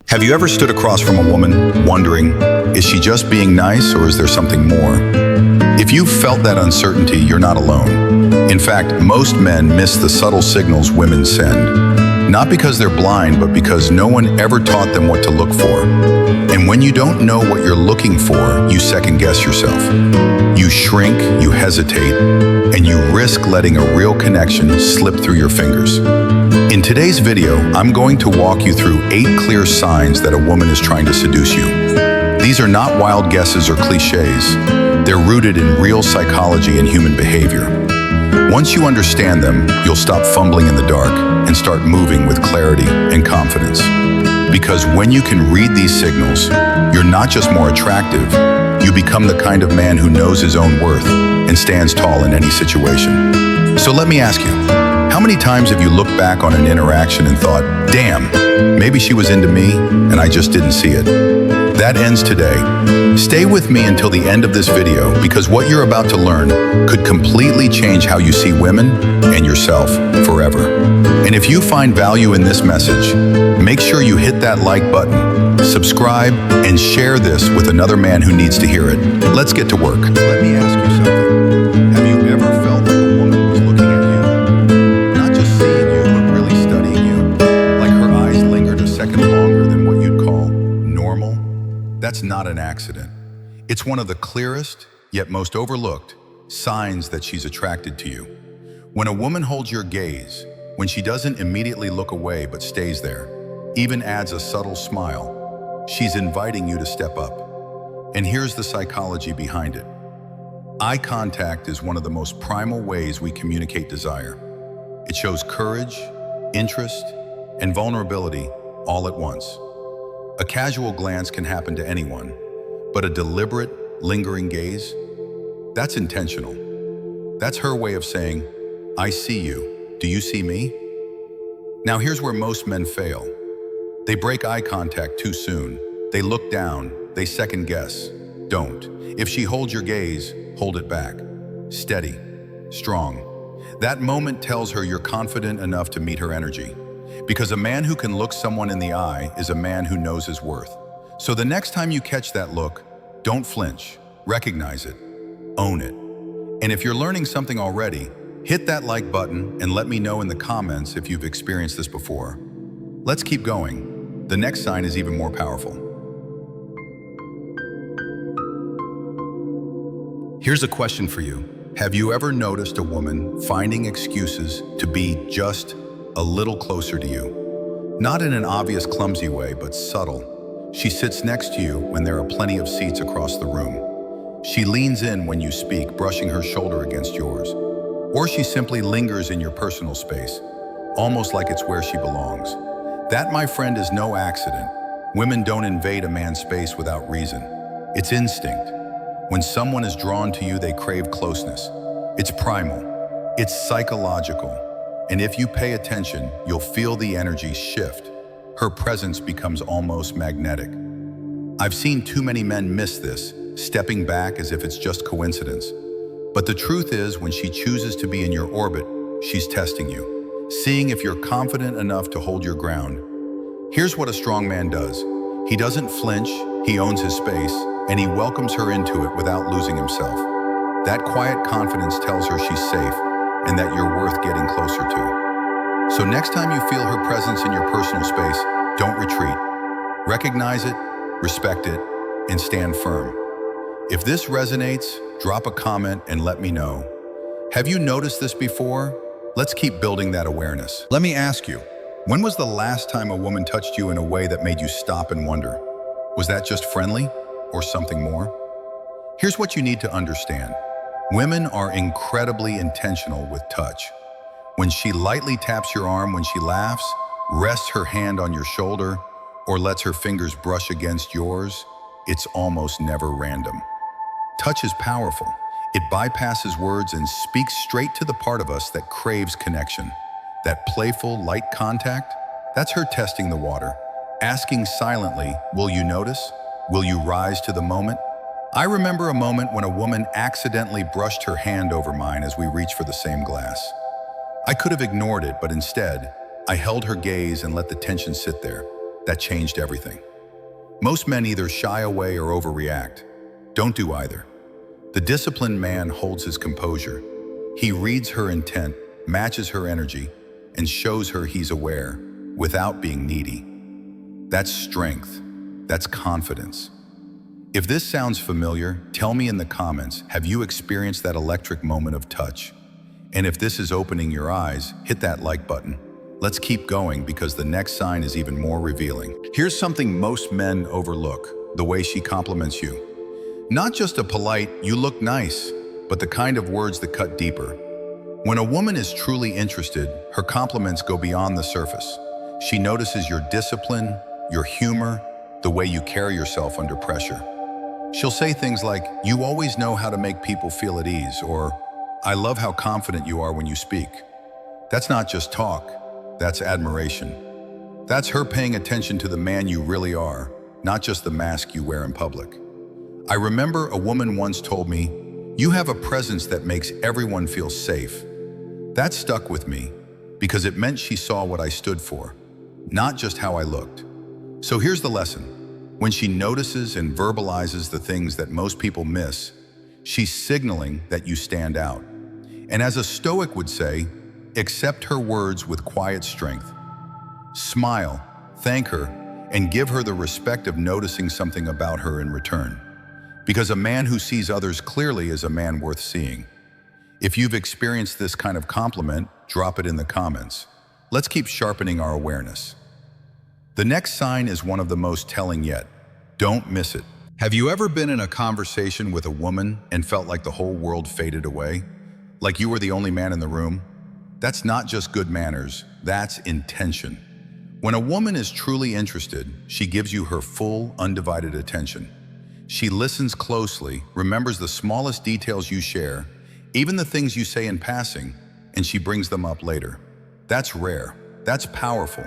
Have you ever stood across from a woman wondering, is she just being nice or is there something more? If you've felt that uncertainty, you're not alone. In fact, most men miss the subtle signals women send. Not because they're blind, but because no one ever taught them what to look for. And when you don't know what you're looking for, you second guess yourself. You shrink, you hesitate, and you risk letting a real connection slip through your fingers. In today's video, I'm going to walk you through 8 clear signs that a woman is trying to seduce you. These are not wild guesses or cliches. They're rooted in real psychology and human behavior. Once you understand them, you'll stop fumbling in the dark and start moving with clarity and confidence. Because when you can read these signals, you're not just more attractive, you become the kind of man who knows his own worth and stands tall in any situation. So let me ask you, how many times have you looked back on an interaction and thought, damn, maybe she was into me and I just didn't see it? That ends today. Stay with me until the end of this video because what you're about to learn could completely change how you see women and yourself forever. And if you find value in this message, make sure you hit that like button, subscribe, and share this with another man who needs to hear it. Let's get to work. Let me ask you something. Have you ever felt like a woman was looking at you? Not just seeing you, but really studying you. Like her eyes lingered a second longer than what you'd call normal? That's not an accident. It's one of the clearest, yet most overlooked, signs that she's attracted to you. When a woman holds your gaze, when she doesn't immediately look away but stays there, even adds a subtle smile, she's inviting you to step up. And here's the psychology behind it. Eye contact is one of the most primal ways we communicate desire. It shows courage, interest, and vulnerability all at once. A casual glance can happen to anyone, but a deliberate, lingering gaze, that's intentional. That's her way of saying, I see you. Do you see me? Now here's where most men fail. They break eye contact too soon. They look down, they second guess. Don't. If she holds your gaze, hold it back. Steady, strong. That moment tells her you're confident enough to meet her energy. Because a man who can look someone in the eye is a man who knows his worth. So the next time you catch that look, don't flinch, recognize it, own it. And if you're learning something already, hit that like button and let me know in the comments if you've experienced this before. Let's keep going. The next sign is even more powerful. Here's a question for you. Have you ever noticed a woman finding excuses to be just a little closer to you? Not in an obvious, clumsy way, but subtle. She sits next to you when there are plenty of seats across the room. She leans in when you speak, brushing her shoulder against yours. Or she simply lingers in your personal space, almost like it's where she belongs. That, my friend, is no accident. Women don't invade a man's space without reason. It's instinct. When someone is drawn to you, they crave closeness. It's primal. It's psychological. And if you pay attention, you'll feel the energy shift. Her presence becomes almost magnetic. I've seen too many men miss this, stepping back as if it's just coincidence. But the truth is, when she chooses to be in your orbit, she's testing you, seeing if you're confident enough to hold your ground. Here's what a strong man does. He doesn't flinch, he owns his space, and he welcomes her into it without losing himself. That quiet confidence tells her she's safe and that you're worth getting closer to. So next time you feel her presence in your personal space, don't retreat. Recognize it, respect it, and stand firm. If this resonates, drop a comment and let me know. Have you noticed this before? Let's keep building that awareness. Let me ask you, when was the last time a woman touched you in a way that made you stop and wonder? Was that just friendly or something more? Here's what you need to understand. Women are incredibly intentional with touch. When she lightly taps your arm when she laughs, rests her hand on your shoulder, or lets her fingers brush against yours, it's almost never random. Touch is powerful. It bypasses words and speaks straight to the part of us that craves connection. That playful, light contact, that's her testing the water, asking silently, will you notice? Will you rise to the moment? I remember a moment when a woman accidentally brushed her hand over mine as we reached for the same glass. I could have ignored it, but instead, I held her gaze and let the tension sit there. that changed everything. Most men either shy away or overreact. Don't do either. The disciplined man holds his composure. He reads her intent, matches her energy, and shows her he's aware without being needy. That's strength. That's confidence. If this sounds familiar, tell me in the comments, have you experienced that electric moment of touch? And if this is opening your eyes, hit that like button. Let's keep going because the next sign is even more revealing. Here's something most men overlook, the way she compliments you. Not just a polite, "you look nice," but the kind of words that cut deeper. When a woman is truly interested, her compliments go beyond the surface. She notices your discipline, your humor, the way you carry yourself under pressure. She'll say things like, "You always know how to make people feel at ease," or, "I love how confident you are when you speak." That's not just talk, that's admiration. That's her paying attention to the man you really are, not just the mask you wear in public. I remember a woman once told me, "You have a presence that makes everyone feel safe." That stuck with me because it meant she saw what I stood for, not just how I looked. So here's the lesson. When she notices and verbalizes the things that most people miss, she's signaling that you stand out. And as a Stoic would say, accept her words with quiet strength. Smile, thank her, and give her the respect of noticing something about her in return. Because a man who sees others clearly is a man worth seeing. If you've experienced this kind of compliment, drop it in the comments. Let's keep sharpening our awareness. The next sign is one of the most telling yet. Don't miss it. Have you ever been in a conversation with a woman and felt like the whole world faded away? Like you were the only man in the room? That's not just good manners, that's intention. When a woman is truly interested, she gives you her full, undivided attention. She listens closely, remembers the smallest details you share, even the things you say in passing, and she brings them up later. That's rare, that's powerful,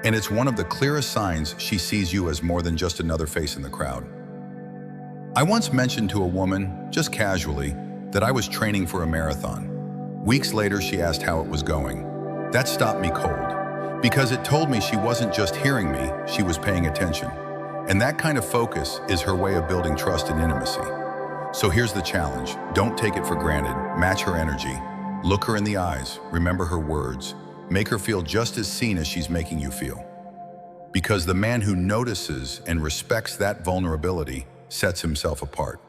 and it's one of the clearest signs she sees you as more than just another face in the crowd. I once mentioned to a woman, just casually, that I was training for a marathon. Weeks later, she asked how it was going. That stopped me cold, because it told me she wasn't just hearing me, she was paying attention. And that kind of focus is her way of building trust and intimacy. So here's the challenge. Don't take it for granted. Match her energy. Look her in the eyes. Remember her words. Make her feel just as seen as she's making you feel. Because the man who notices and respects that vulnerability sets himself apart.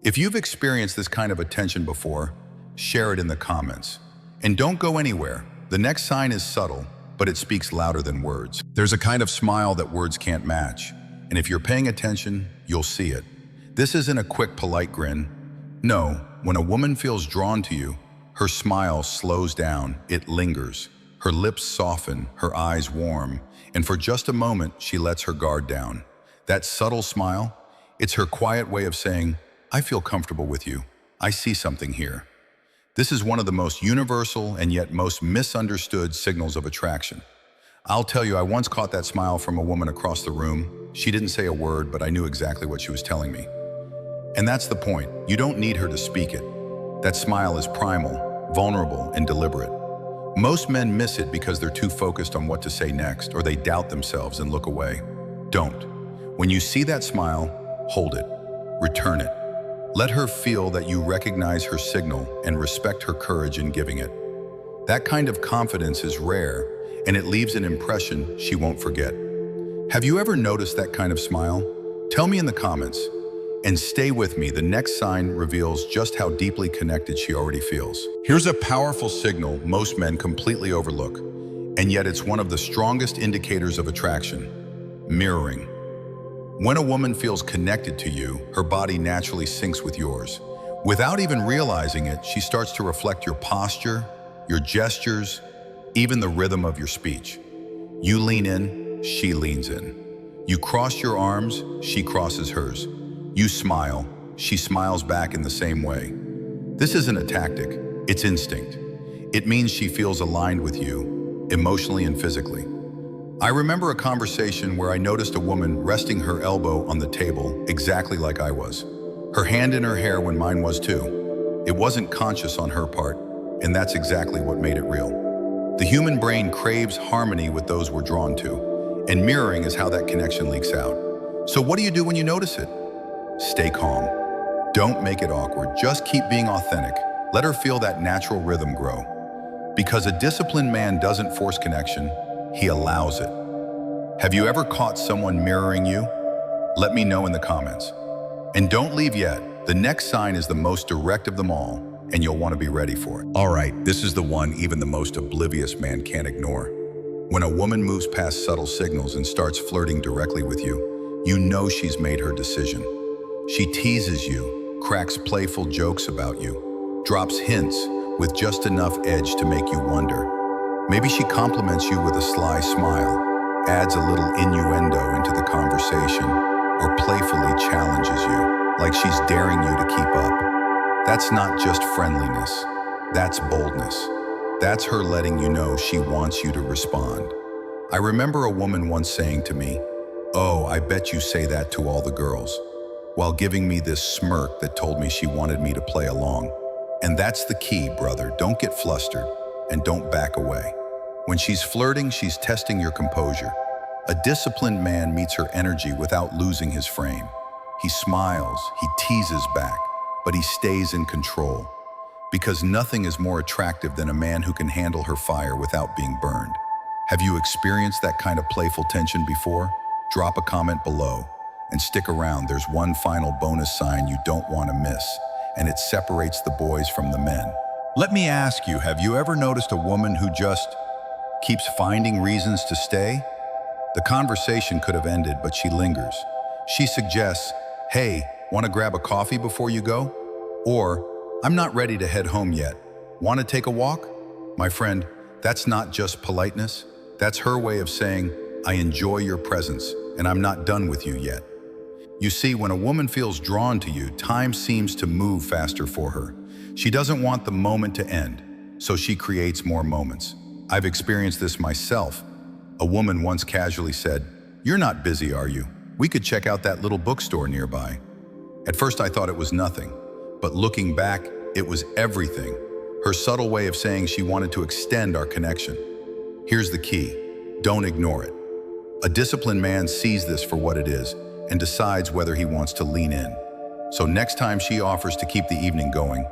If you've experienced this kind of attention before, share it in the comments. And don't go anywhere. The next sign is subtle, but it speaks louder than words. There's a kind of smile that words can't match. And if you're paying attention, you'll see it. This isn't a quick, polite grin. No, when a woman feels drawn to you, her smile slows down, it lingers. Her lips soften, her eyes warm, and for just a moment, she lets her guard down. That subtle smile, it's her quiet way of saying, "I feel comfortable with you. I see something here." This is one of the most universal and yet most misunderstood signals of attraction. I'll tell you, I once caught that smile from a woman across the room. She didn't say a word, but I knew exactly what she was telling me. And that's the point. You don't need her to speak it. That smile is primal, vulnerable, and deliberate. Most men miss it because they're too focused on what to say next, or they doubt themselves and look away. Don't. When you see that smile, hold it. Return it. Let her feel that you recognize her signal and respect her courage in giving it. That kind of confidence is rare, and it leaves an impression she won't forget. Have you ever noticed that kind of smile? Tell me in the comments. And stay with me, the next sign reveals just how deeply connected she already feels. Here's a powerful signal most men completely overlook, and yet it's one of the strongest indicators of attraction: mirroring. When a woman feels connected to you, her body naturally syncs with yours. Without even realizing it, she starts to reflect your posture, your gestures, even the rhythm of your speech. You lean in, she leans in. You cross your arms, she crosses hers. You smile, she smiles back in the same way. This isn't a tactic, it's instinct. It means she feels aligned with you, emotionally and physically. I remember a conversation where I noticed a woman resting her elbow on the table exactly like I was. Her hand in her hair when mine was too. It wasn't conscious on her part, and that's exactly what made it real. The human brain craves harmony with those we're drawn to, And mirroring is how that connection leaks out. So what do you do when you notice it? Stay calm. Don't make it awkward. Just keep being authentic. Let her feel that natural rhythm grow. Because a disciplined man doesn't force connection, he allows it. Have you ever caught someone mirroring you? Let me know in the comments. And don't leave yet. The next sign is the most direct of them all, and you'll want to be ready for it. All right, this is the one even the most oblivious man can't ignore. When a woman moves past subtle signals and starts flirting directly with you, you know she's made her decision. She teases you, cracks playful jokes about you, drops hints with just enough edge to make you wonder. Maybe she compliments you with a sly smile, adds a little innuendo into the conversation, or playfully challenges you, like she's daring you to keep up. That's not just friendliness, that's boldness. That's her letting you know she wants you to respond. I remember a woman once saying to me, "Oh, I bet you say that to all the girls," while giving me this smirk that told me she wanted me to play along. And that's the key, brother. Don't get flustered and don't back away. When she's flirting, she's testing your composure. A disciplined man meets her energy without losing his frame. He smiles, he teases back, but he stays in control. Because nothing is more attractive than a man who can handle her fire without being burned. Have you experienced that kind of playful tension before? Drop a comment below and stick around. There's one final bonus sign you don't want to miss, and it separates the boys from the men. Let me ask you, have you ever noticed a woman who just keeps finding reasons to stay? The conversation could have ended, but she lingers. She suggests, "Hey, want to grab a coffee before you go?" Or, "I'm not ready to head home yet. Want to take a walk?" My friend, that's not just politeness. That's her way of saying, "I enjoy your presence, and I'm not done with you yet." You see, when a woman feels drawn to you, time seems to move faster for her. She doesn't want the moment to end, so she creates more moments. I've experienced this myself. A woman once casually said, "You're not busy, are you? We could check out that little bookstore nearby." At first I thought it was nothing, but looking back, it was everything. Her subtle way of saying she wanted to extend our connection. Here's the key: don't ignore it. A disciplined man sees this for what it is and decides whether he wants to lean in. So next time she offers to keep the evening going,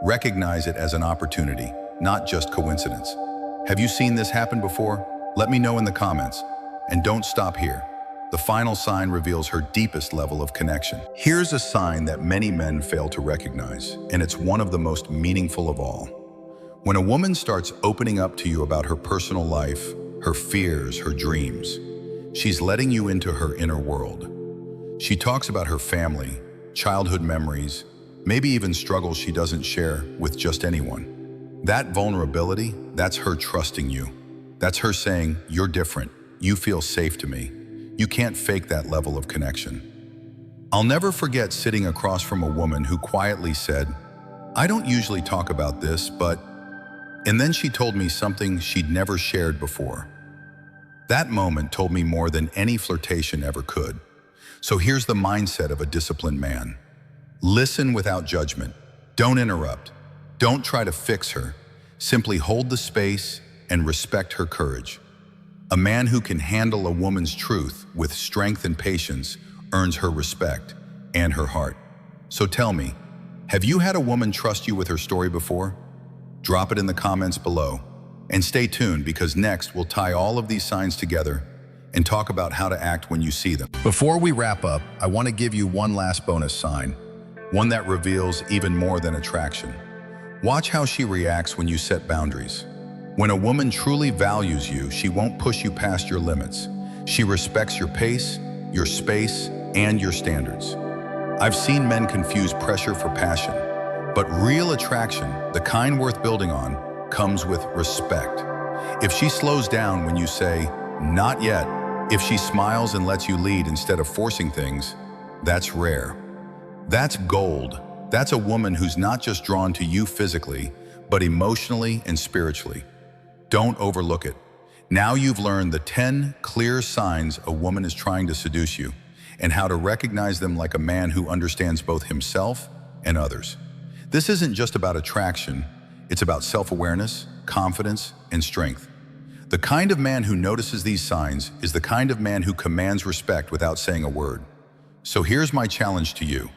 recognize it as an opportunity, not just coincidence. Have you seen this happen before? Let me know in the comments. And don't stop here. The final sign reveals her deepest level of connection. Here's a sign that many men fail to recognize, and it's one of the most meaningful of all. When a woman starts opening up to you about her personal life, her fears, her dreams, she's letting you into her inner world. She talks about her family, childhood memories, maybe even struggles she doesn't share with just anyone. That vulnerability, that's her trusting you. That's her saying, "You're different. You feel safe to me." You can't fake that level of connection. I'll never forget sitting across from a woman who quietly said, "I don't usually talk about this, but..." And then she told me something she'd never shared before. That moment told me more than any flirtation ever could. So here's the mindset of a disciplined man. Listen without judgment. Don't interrupt. Don't try to fix her. Simply hold the space and respect her courage. A man who can handle a woman's truth with strength and patience earns her respect and her heart. So tell me, have you had a woman trust you with her story before? Drop it in the comments below. And stay tuned, because next we'll tie all of these signs together and talk about how to act when you see them. Before we wrap up, I want to give you one last bonus sign, one that reveals even more than attraction. Watch how she reacts when you set boundaries. When a woman truly values you, she won't push you past your limits. She respects your pace, your space, and your standards. I've seen men confuse pressure for passion, but real attraction, the kind worth building on, comes with respect. If she slows down when you say, "Not yet," if she smiles and lets you lead instead of forcing things, that's rare. That's gold. That's a woman who's not just drawn to you physically, but emotionally and spiritually. Don't overlook it. Now you've learned the 10 clear signs a woman is trying to seduce you, and how to recognize them like a man who understands both himself and others. This isn't just about attraction, it's about self-awareness, confidence, and strength. The kind of man who notices these signs is the kind of man who commands respect without saying a word. So here's my challenge to you.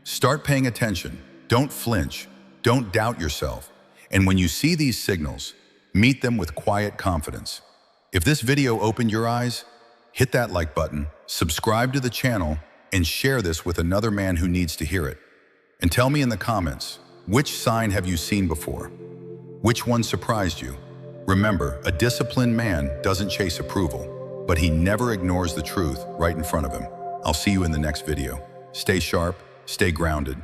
Start paying attention. Don't flinch. Don't doubt yourself. And when you see these signals, meet them with quiet confidence. If this video opened your eyes, hit that like button, subscribe to the channel, and share this with another man who needs to hear it. And tell me in the comments, which sign have you seen before? Which one surprised you? Remember, a disciplined man doesn't chase approval, but he never ignores the truth right in front of him. I'll see you in the next video. Stay sharp, stay grounded.